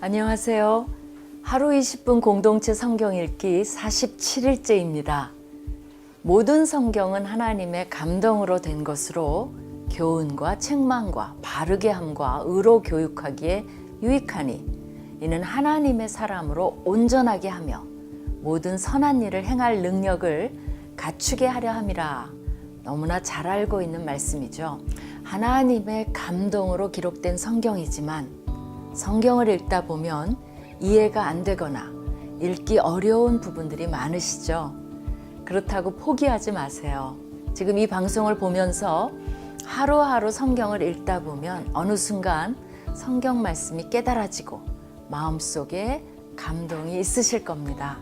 안녕하세요. 하루 20분 공동체 성경 읽기 47일째입니다. 모든 성경은 하나님의 감동으로 된 것으로 교훈과 책망과 바르게 함과 의로 교육하기에 유익하니 이는 하나님의 사람으로 온전하게 하며 모든 선한 일을 행할 능력을 갖추게 하려 함이라. 너무나 잘 알고 있는 말씀이죠. 하나님의 감동으로 기록된 성경이지만 성경을 읽다 보면 이해가 안 되거나 읽기 어려운 부분들이 많으시죠. 그렇다고 포기하지 마세요. 지금 이 방송을 보면서 하루하루 성경을 읽다 보면 어느 순간 성경 말씀이 깨달아지고 마음속에 감동이 있으실 겁니다.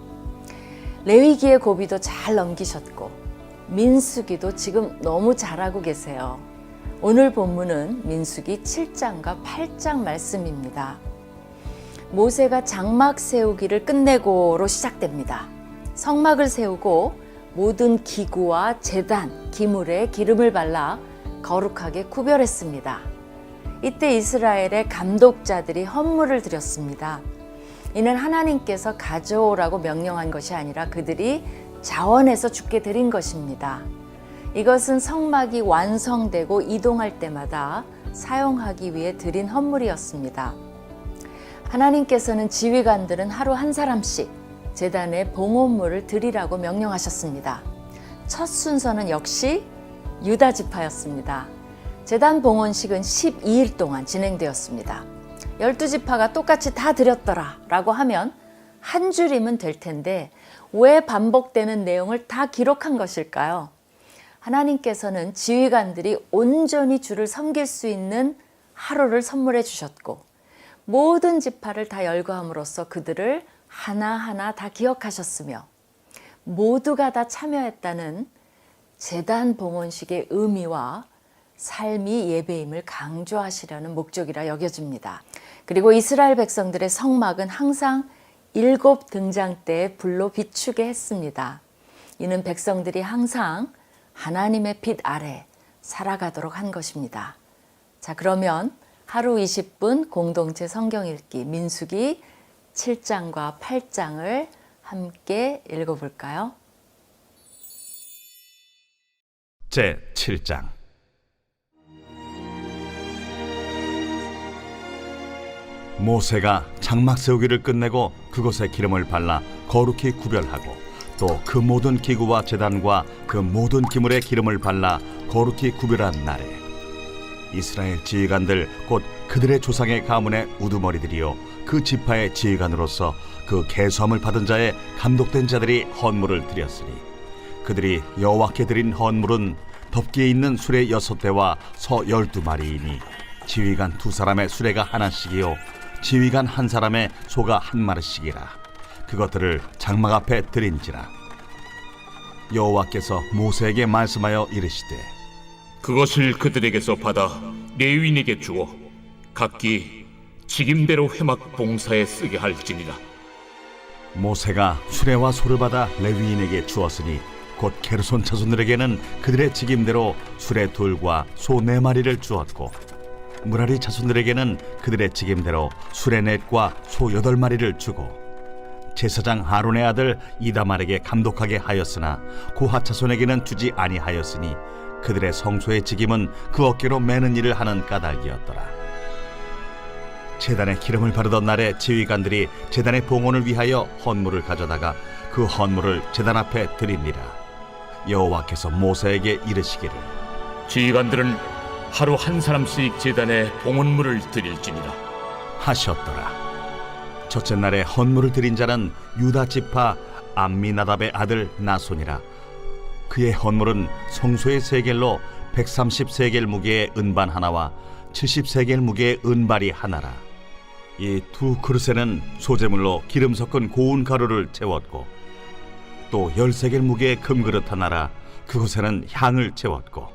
레위기의 고비도 잘 넘기셨고 민수기도 지금 너무 잘하고 계세요. 오늘 본문은 민수기 7장과 8장 말씀입니다. 모세가 장막 세우기를 끝내고로 시작됩니다. 성막을 세우고 모든 기구와 제단, 기물에 기름을 발라 거룩하게 구별했습니다. 이때 이스라엘의 감독자들이 헌물을 드렸습니다. 이는 하나님께서 가져오라고 명령한 것이 아니라 그들이 자원해서 주께 드린 것입니다. 이것은 성막이 완성되고 이동할 때마다 사용하기 위해 드린 헌물이었습니다. 하나님께서는 지휘관들은 하루 한 사람씩 제단에 봉헌물을 드리라고 명령하셨습니다. 첫 순서는 역시 유다 지파였습니다. 제단 봉헌식은 12일 동안 진행되었습니다. 12지파가 똑같이 다 드렸더라 라고 하면 한 줄이면 될 텐데 왜 반복되는 내용을 다 기록한 것일까요? 하나님께서는 지휘관들이 온전히 주를 섬길 수 있는 하루를 선물해 주셨고 모든 지파를 다 열거함으로써 그들을 하나하나 다 기억하셨으며 모두가 다 참여했다는 제단 봉헌식의 의미와 삶이 예배임을 강조하시려는 목적이라 여겨집니다. 그리고 이스라엘 백성들의 성막은 항상 7 등장대에 불로 비추게 했습니다. 이는 백성들이 항상 하나님의 빛 아래 살아가도록 한 것입니다. 자, 그러면 하루 20분 공동체 성경 읽기 민수기 7장과 8장을 함께 읽어볼까요? 제 7장. 모세가 장막 세우기를 끝내고 그곳에 기름을 발라 거룩히 구별하고 또 그 모든 기구와 제단과 그 모든 기물에 기름을 발라 거룩히 구별한 날에 이스라엘 지휘관들 곧 그들의 조상의 가문의 우두머리들이요 그 지파의 지휘관으로서 그 계수함을 받은 자의 감독된 자들이 헌물을 드렸으니 그들이 여호와께 드린 헌물은 덮기에 있는 수레 6대와 서 12마리이니 지휘관 2사람의 수레가 하나씩이요 지휘관 1사람의 소가 1마리씩이라 그것들을 장막 앞에 드린지라. 여호와께서 모세에게 말씀하여 이르시되 그것을 그들에게서 받아 레위인에게 주어 각기 직임대로 회막 봉사에 쓰게 할지니라. 모세가 수레와 소를 받아 레위인에게 주었으니 곧 게르손 자손들에게는 그들의 직임대로 수레 2과 소 4마리를 주었고 무라리 자손들에게는 그들의 직임대로 수레 4과 소 8마리를 주고 제사장 아론의 아들 이다말에게 감독하게 하였으나 고핫 자손에게는 주지 아니하였으니 그들의 성소의 직임은 그 어깨로 매는 일을 하는 까닭이었더라. 제단에 기름을 바르던 날에 지휘관들이 제단의 봉헌을 위하여 헌물을 가져다가 그 헌물을 제단 앞에 드리니라. 여호와께서 모세에게 이르시기를 지휘관들은 하루 한 사람씩 제단에 봉헌물을 드릴지니라 하셨더라. 첫째 날에 헌물을 드린 자는 유다 지파 암미나답의 아들 나손이라. 그의 헌물은 성소의 세겔로 130세겔 무게의 은반 하나와 70세겔 무게의 은발이 하나라. 이 2 그릇에는 소재물로 기름 섞은 고운 가루를 채웠고 또 10세겔 무게의 금그릇 하나라. 그곳에는 향을 채웠고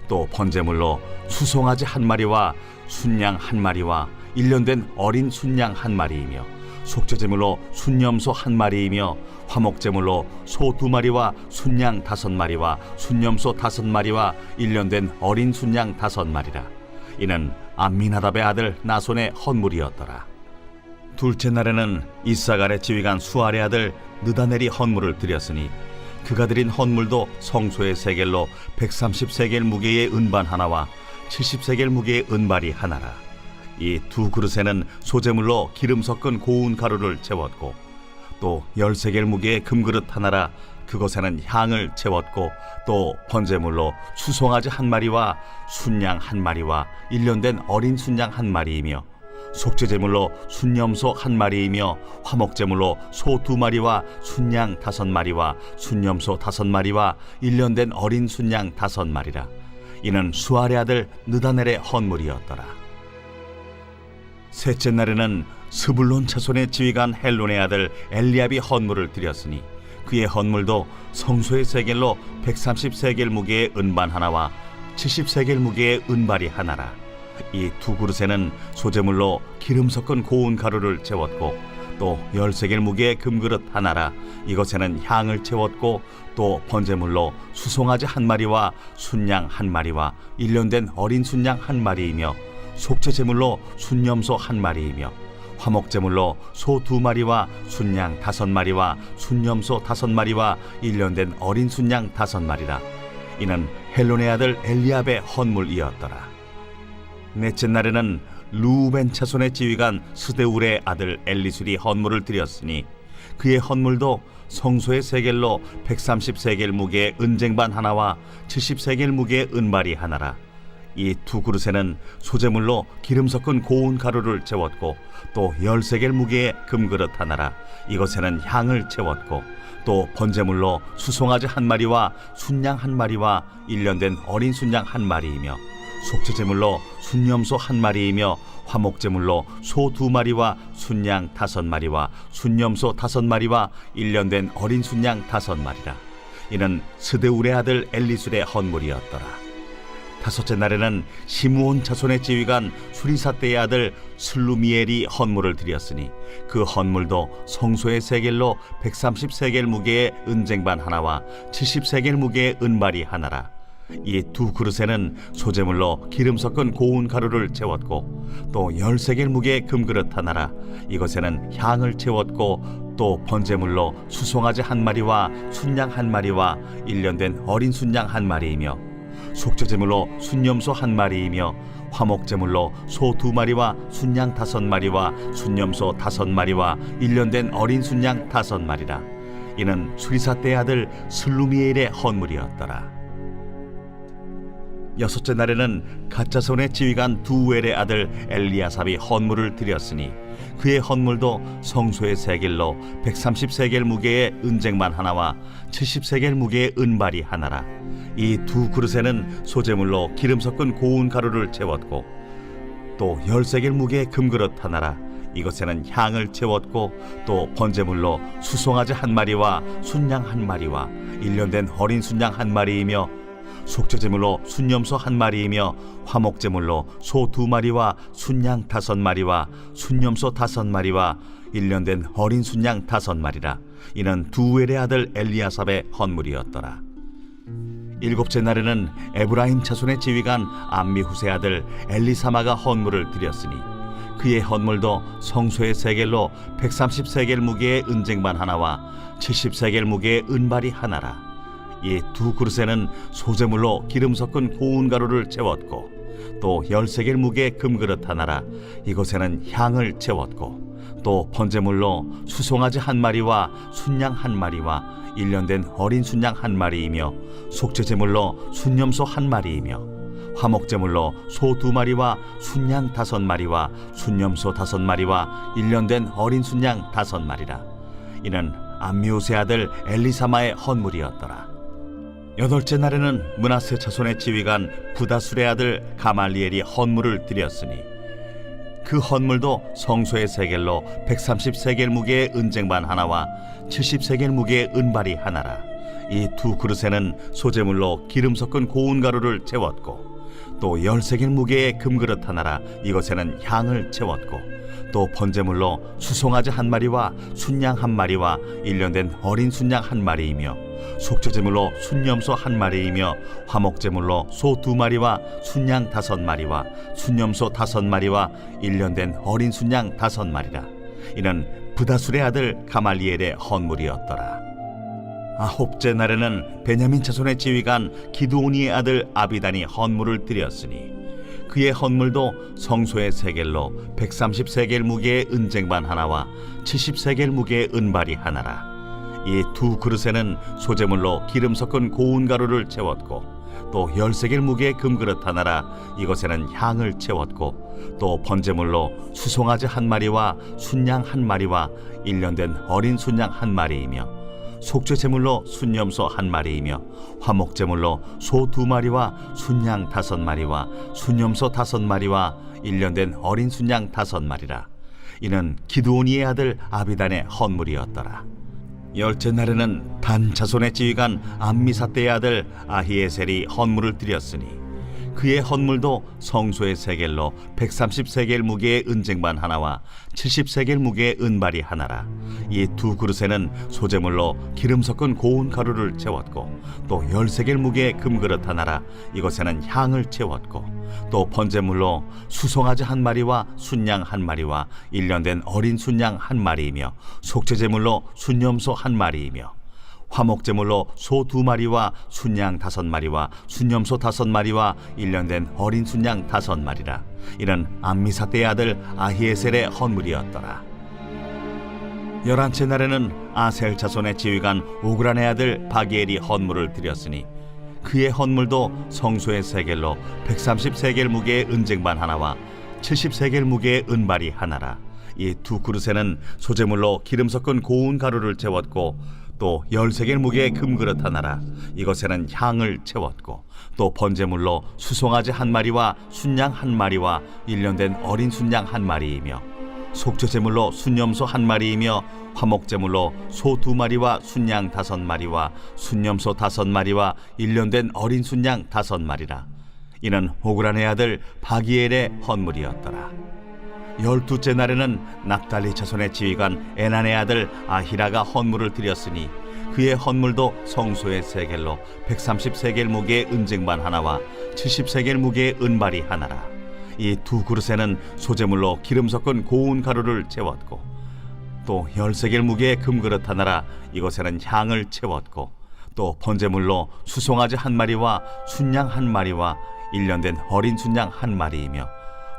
또 번제물로 수송아지 1마리와 순양 1마리와 1년 어린 순양 1마리이며 속죄제물로 순염소 1마리이며 화목제물로 소 2마리와 순양 5마리와 순염소 5마리와 1년 어린 순양 5마리라. 이는 암미나답의 아들 나손의 헌물이었더라. 둘째 날에는 이사갈의 지휘관 수알의 아들 느다넬이 헌물을 드렸으니 그가 드린 헌물도 성소의 세겔로 130세겔 무게의 은반 하나와 70세겔 무게의 은발이 하나라. 이 두 그릇에는 소재물로 기름 섞은 고운 가루를 채웠고 또 10세겔 무게의 금그릇 하나라. 그것에는 향을 채웠고 또 번제물로 수송아지 한 마리와 순양 한 마리와 1년 된 어린 순양 한 마리이며 속죄제물로 순염소 한 마리이며 화목제물로 소 2마리와 순양 5마리와 순염소 5마리와 1년 된 어린 순양 5마리라. 이는 수알의 아들 느다넬의 헌물이었더라. 셋째 날에는 스불론 자손의 지휘관 헬론의 아들 엘리압이 헌물을 드렸으니 그의 헌물도 성소의 세겔로 130세겔 무게의 은반 하나와 70세겔 무게의 은발이 하나라. 이 두 그릇에는 소재물로 기름 섞은 고운 가루를 채웠고 또 10세겔 무게의 금그릇 하나라. 이것에는 향을 채웠고 또 번제물로 수송아지 한 마리와 순양 한 마리와 1년 된 어린 순양 한 마리이며 속죄제물로 순염소 한 마리이며 화목제물로 소 2마리와 순양 5마리와 순염소 5마리와 1년 된 어린 순양 5마리라. 이는 헬론의 아들 엘리압의 헌물이었더라. 넷째 날에는 루벤 자손의 지휘관 스데울의 아들 엘리술이 헌물을 드렸으니 그의 헌물도 성소의 세겔로 130세겔 무게의 은쟁반 하나와 70세겔 무게의 은발이 하나라. 이 두 그릇에는 소재물로 기름 섞은 고운 가루를 채웠고 또 10세겔 무게의 금그릇 하나라. 이것에는 향을 채웠고 또 번제물로 수송아지 한 마리와 순양 한 마리와 1년 된 어린 순양 한 마리이며 속죄제물로 순염소 한 마리이며 화목제물로 소 2마리와 순양 5마리와 순염소 5마리와 1년 된 어린 순양 5마리라. 이는 스데울의 아들 엘리술의 헌물이었더라. 다섯째 날에는 시므온 자손의 지휘관 수리사떼의 아들 슬루미엘이 헌물을 드렸으니 그 헌물도 성소의 세겔로 130세겔 무게의 은쟁반 하나와 70세겔 무게의 은발이 하나라. 이 두 그릇에는 소재물로 기름 섞은 고운 가루를 채웠고 또 10세겔 무게의 금그릇 하나라. 이것에는 향을 채웠고 또 번제물로 수송아지 한 마리와 순양 한 마리와 1년 된 어린 순양 한 마리이며 속죄제물로 순염소 한 마리이며 화목제물로 소 2마리와 순양 5마리와 순염소 5마리와 1년 된 어린 순양 5마리라. 이는 수리사떼의 아들 슬루미엘의 헌물이었더라. 여섯째 날에는 갓자손의 지휘관 두엘의 아들 엘리아삽이 헌물을 드렸으니 그의 헌물도 성소의 세겔로 130세겔 무게의 은쟁반 하나와 70세겔 무게의 은발이 하나라. 이 두 그릇에는 소재물로 기름 섞은 고운 가루를 채웠고 또 10세겔 무게의 금그릇 하나라. 이것에는 향을 채웠고 또 번제물로 수송아지 한 마리와 순양 한 마리와 1년 된 어린 순양 한 마리이며 속죄제물로 순염소 한 마리이며 화목제물로 소 2마리와 순양 5마리와 순염소 5마리와 1년 된 어린 순양 5마리라. 이는 두엘의 아들 엘리아삽의 헌물이었더라. 일곱째 날에는 에브라임 자손의 지휘관 암미후세 아들 엘리사마가 헌물을 드렸으니 그의 헌물도 성소의 세겔로 130세겔 무게의 은쟁반 하나와 70세겔 무게의 은발이 하나라. 이 두 그릇에는 소재물로 기름 섞은 고운 가루를 채웠고 또 10세겔 무게의 금그릇 하나라. 이것에는 향을 채웠고 또 번제물로 수송아지 한 마리와 순양 한 마리와 1년 된 어린 순양 한 마리이며 속죄제물로 순염소 한 마리이며 화목제물로 소 2마리와 순양 5마리와 순염소 5마리와 1년 된 어린 순양 5마리라. 이는 암미우세 아들 엘리사마의 헌물이었더라. 여덟째 날에는 므낫세 자손의 지휘관 부다술의 아들 가말리엘이 헌물을 드렸으니 그 헌물도 성소의 세겔로 130세겔 무게의 은쟁반 하나와 70세겔 무게의 은발이 하나라. 이 두 그릇에는 소재물로 기름 섞은 고운 가루를 채웠고 또 10세겔 무게의 금그릇 하나라. 이것에는 향을 채웠고 또 번제물로 수송아지 한 마리와 순양 한 마리와 1년 된 어린 순양 한 마리이며 속죄제물로 순염소 한 마리이며 화목제물로 소 2마리와 순양 5마리와 순염소 5마리와 1년 된 어린 순양 5마리라. 이는 브다술의 아들 가말리엘의 헌물이었더라. 아홉째 날에는 베냐민 자손의 지휘관 기드오니의 아들 아비단이 헌물을 드렸으니 그의 헌물도 성소의 세겔로 130세겔 무게의 은쟁반 하나와 70세겔 무게의 은발이 하나라. 이 두 그릇에는 소재물로 기름 섞은 고운 가루를 채웠고 또 10세겔 무게의 금그릇 하나라. 이것에는 향을 채웠고 또 번제물로 수송아지 한 마리와 순양 한 마리와 1년 된 어린 순양 한 마리이며 속죄 제물로 순염소 한 마리이며 화목 제물로 소 2마리와 순양 5마리와 순염소 5마리와 1년 된 어린 순양 5마리라. 이는 기드오니의 아들 아비단의 헌물이었더라. 10째 날에는 단 자손의 지휘관 암미사대의 아들 아히에셀이 헌물을 드렸으니 그의 헌물도 성소의 세겔로 130세겔 무게의 은쟁반 하나와 70세겔 무게의 은발이 하나라. 이 두 그릇에는 소재물로 기름 섞은 고운 가루를 채웠고 또 10세겔 무게의 금그릇 하나라. 이것에는 향을 채웠고 또 번제물로 수송아지 한 마리와 순양 한 마리와 1년 된 어린 순양 한 마리이며 속죄제물로 순염소 한 마리이며 화목제물로 소 2마리와 순양 5마리와 순염소 5마리와 1년 된 어린 순양 5마리라. 이는 암미사대의 아들 아히에셀의 헌물이었더라. 11째 날에는 아셀 자손의 지휘관 오그란의 아들 바기엘이 헌물을 드렸으니 그의 헌물도 성소의 세겔로 130세겔 무게의 은쟁반 하나와 70세겔 무게의 은발이 하나라. 이 두 그릇에는 소재물로 기름 섞은 고운 가루를 채웠고 또 10세겔 무게의 금그릇 하나라. 이것에는 향을 채웠고 또 번제물로 수송아지 한 마리와 순양 한 마리와 1년 된 어린 순양 한 마리이며 속죄제물로 순염소 한 마리이며 화목제물로 소 2마리와 순양 5마리와 순염소 5마리와 1년 된 어린 순양 5마리라. 이는 오그란의 아들 바기엘의 헌물이었더라. 12째 날에는 납달리 자손의 지휘관 에난의 아들 아히라가 헌물을 드렸으니 그의 헌물도 성소의 세겔로 130세겔 무게의 은쟁반 하나와 70세겔 무게의 은발이 하나라. 이 두 그릇에는 소재물로 기름 섞은 고운 가루를 채웠고 또 10세겔 무게의 금그릇 하나라. 이것에는 향을 채웠고 또 번제물로 수송아지 한 마리와 순양 한 마리와 1년 된 어린 순양 한 마리이며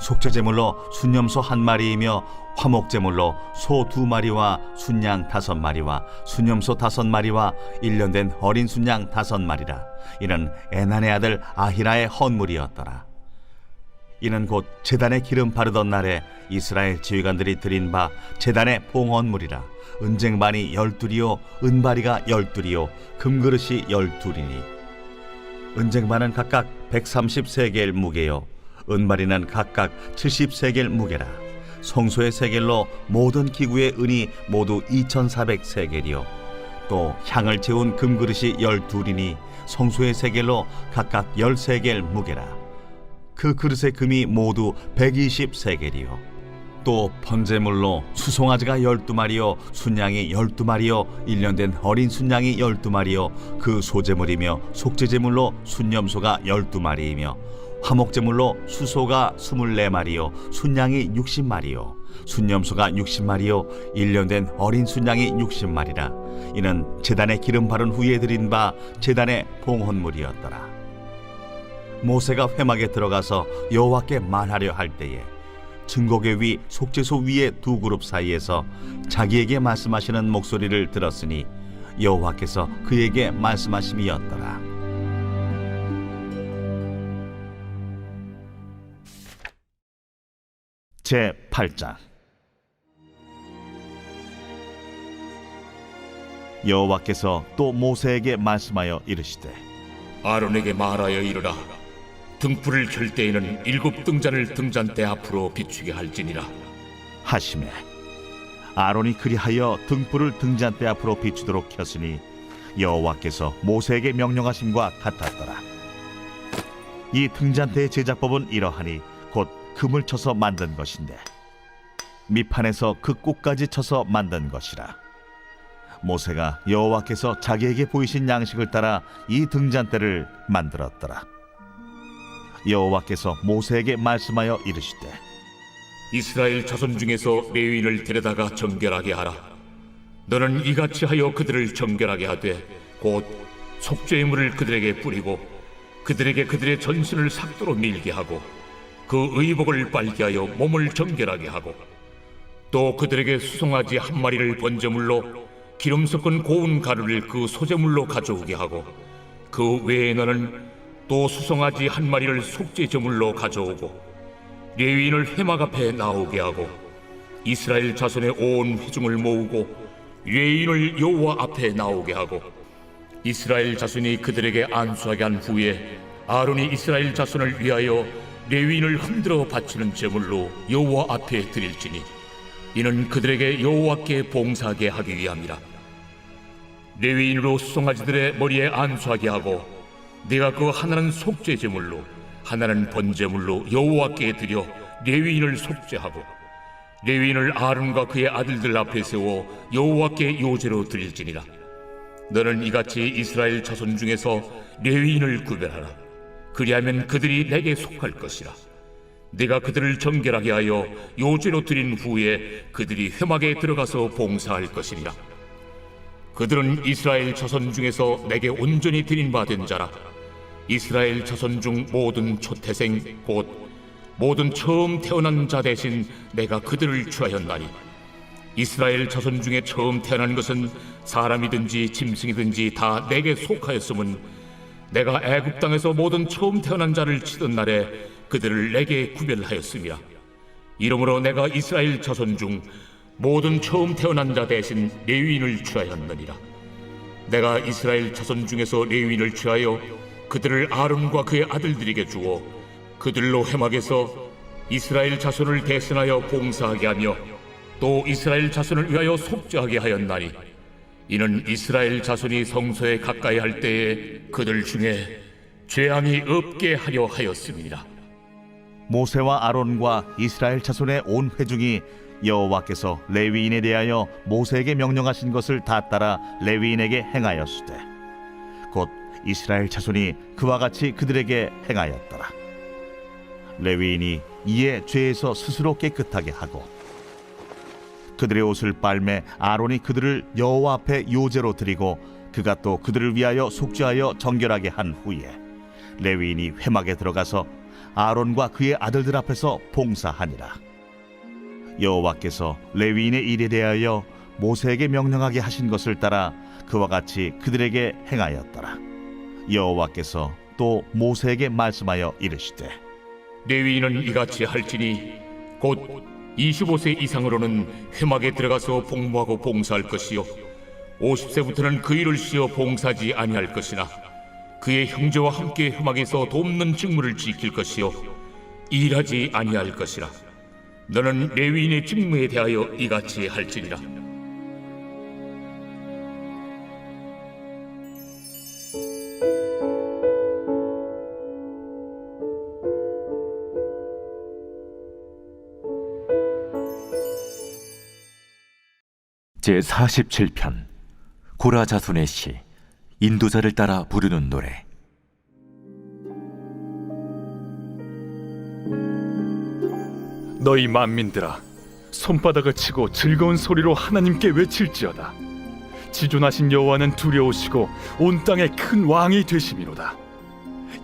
속죄제물로 순염소 한 마리이며 화목제물로 소 2마리와 순양 5마리와 순염소 5마리와 1년 된 어린 순양 5마리라. 이는 에난의 아들 아히라의 헌물이었더라. 이는 곧 제단에 기름 바르던 날에 이스라엘 지휘관들이 드린 바 제단의 봉헌물이라. 은쟁반이 12이요 은바리가 12이요 금그릇이 12이니 은쟁반은 각각 130세겔 무게요 은바리는 각각 70세겔 무게라. 성소의 세겔로 모든 기구의 은이 모두 2400세겔이요 또 향을 채운 금그릇이 12이니 성소의 세겔로 각각 10세겔 무게라. 그 그릇의 금이 모두 120세겔이요 또 번제물로 수송아지가 12마리요 순양이 12마리요 1년 된 어린 순양이 12마리요 그 소제물이며 속죄제물로 순염소가 12마리이며 화목제물로 수소가 24마리요 순양이 60마리요 순염소가 60마리요 1년 된 어린 순양이 60마리라. 이는 제단에 기름 바른 후에 드린 바 제단의 봉헌물이었더라. 모세가 회막에 들어가서 여호와께 말하려 할 때에 증거궤 위 속죄소 위의 두 그룹 사이에서 자기에게 말씀하시는 목소리를 들었으니 여호와께서 그에게 말씀하심이었더라. 제8장 여호와께서 또 모세에게 말씀하여 이르시되 아론에게 말하여 이르라. 등불을 켤 때에는 7 등잔을 등잔대 앞으로 비추게 할지니라. 하시매 아론이 그리하여 등불을 등잔대 앞으로 비추도록 켰으니 여호와께서 모세에게 명령하심과 같았더라. 이 등잔대의 제작법은 이러하니 곧 금을 쳐서 만든 것인데 밑판에서 그 꼭까지 쳐서 만든 것이라. 모세가 여호와께서 자기에게 보이신 양식을 따라 이 등잔대를 만들었더라. 여호와께서 모세에게 말씀하여 이르시되 이스라엘 자손 중에서 레위인을 데려다가 정결하게 하라. 너는 이같이 하여 그들을 정결하게 하되 곧 속죄의 물을 그들에게 뿌리고 그들에게 그들의 전신을 삭도로 밀게 하고 그 의복을 빨게 하여 몸을 정결하게 하고 또 그들에게 수송아지 한 마리를 번제물로 기름 섞은 고운 가루를 그 소제물로 가져오게 하고 그 외에 너는 또 수송아지 한 마리를 속죄 제물로 가져오고 레위인을 회막 앞에 나오게 하고 이스라엘 자손의 온 회중을 모으고 레위인을 여호와 앞에 나오게 하고 이스라엘 자손이 그들에게 안수하게 한 후에 아론이 이스라엘 자손을 위하여 레위인을 흔들어 바치는 제물로 여호와 앞에 드릴지니 이는 그들에게 여호와께 봉사하게 하기 위함이라. 레위인으로 수송아지들의 머리에 안수하게 하고 네가 그 하나는 속죄 제물로 하나는 번제물로 여호와께 드려 레위인을 속죄하고 레위인을 아론과 그의 아들들 앞에 세워 여호와께 요제로 드릴지니라. 너는 이같이 이스라엘 자손 중에서 레위인을 구별하라. 그리하면 그들이 내게 속할 것이라. 네가 그들을 정결하게 하여 요제로 드린 후에 그들이 회막에 들어가서 봉사할 것이니라. 그들은 이스라엘 자손 중에서 내게 온전히 드린 바 된 자라. 이스라엘 자손 중 모든 초태생 곧 모든 처음 태어난 자 대신 내가 그들을 취하였나니 이스라엘 자손 중에 처음 태어난 것은 사람이든지 짐승이든지 다 내게 속하였음은 내가 애굽 땅에서 모든 처음 태어난 자를 치던 날에 그들을 내게 구별하였음이라. 이러므로 내가 이스라엘 자손 중 모든 처음 태어난 자 대신 레위인을 취하였느니라. 내가 이스라엘 자손 중에서 레위인을 취하여 그들을 아론과 그의 아들들에게 주어 그들로 회막에서 이스라엘 자손을 대신하여 봉사하게 하며 또 이스라엘 자손을 위하여 속죄하게 하였나니 이는 이스라엘 자손이 성소에 가까이 할 때에 그들 중에 죄악이 없게 하려 하였음이니라. 모세와 아론과 이스라엘 자손의 온 회중이 여호와께서 레위인에 대하여 모세에게 명령하신 것을 다 따라 레위인에게 행하였으되 곧 이스라엘 자손이 그와 같이 그들에게 행하였더라. 레위인이 이에 죄에서 스스로 깨끗하게 하고 그들의 옷을 빨매 아론이 그들을 여호와 앞에 요제로 드리고 그가 또 그들을 위하여 속죄하여 정결하게 한 후에 레위인이 회막에 들어가서 아론과 그의 아들들 앞에서 봉사하니라. 여호와께서 레위인의 일에 대하여 모세에게 명령하게 하신 것을 따라 그와 같이 그들에게 행하였더라. 여호와께서 또 모세에게 말씀하여 이르시되 레위인은 이같이 할지니 곧 25세 이상으로는 회막에 들어가서 복무하고 봉사할 것이요 50세부터는 그 일을 쉬어 봉사하지 아니할 것이나 그의 형제와 함께 회막에서 돕는 직무를 지킬 것이요 일하지 아니할 것이라. 너는 레위인의 직무에 대하여 이같이 할지니라. 제47편 고라 자손의 시 인도자를 따라 부르는 노래. 너희 만민들아, 손바닥을 치고 즐거운 소리로 하나님께 외칠지어다. 지존하신 여호와는 두려우시고 온 땅의 큰 왕이 되심이로다.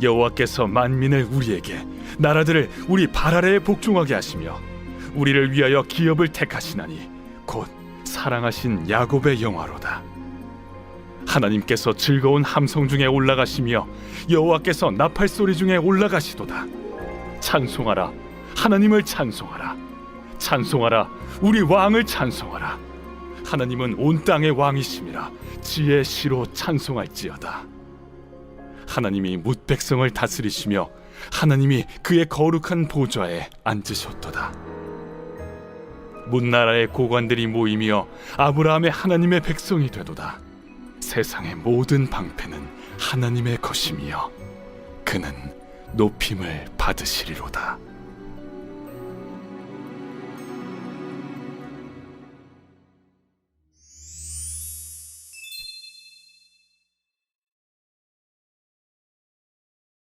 여호와께서 만민을 우리에게, 나라들을 우리 발 아래에 복종하게 하시며 우리를 위하여 기업을 택하시나니 곧 사랑하신 야곱의 영화로다. 하나님께서 즐거운 함성 중에 올라가시며 여호와께서 나팔 소리 중에 올라가시도다. 찬송하라, 하나님을 찬송하라. 찬송하라, 우리 왕을 찬송하라. 하나님은 온 땅의 왕이심이라. 지혜의 시로 찬송할지어다. 하나님이 뭇 백성을 다스리시며 하나님이 그의 거룩한 보좌에 앉으셨도다. 문나라의 고관들이 모이며 아브라함의 하나님의 백성이 되도다. 세상의 모든 방패는 하나님의 것이며 그는 높임을 받으시리로다.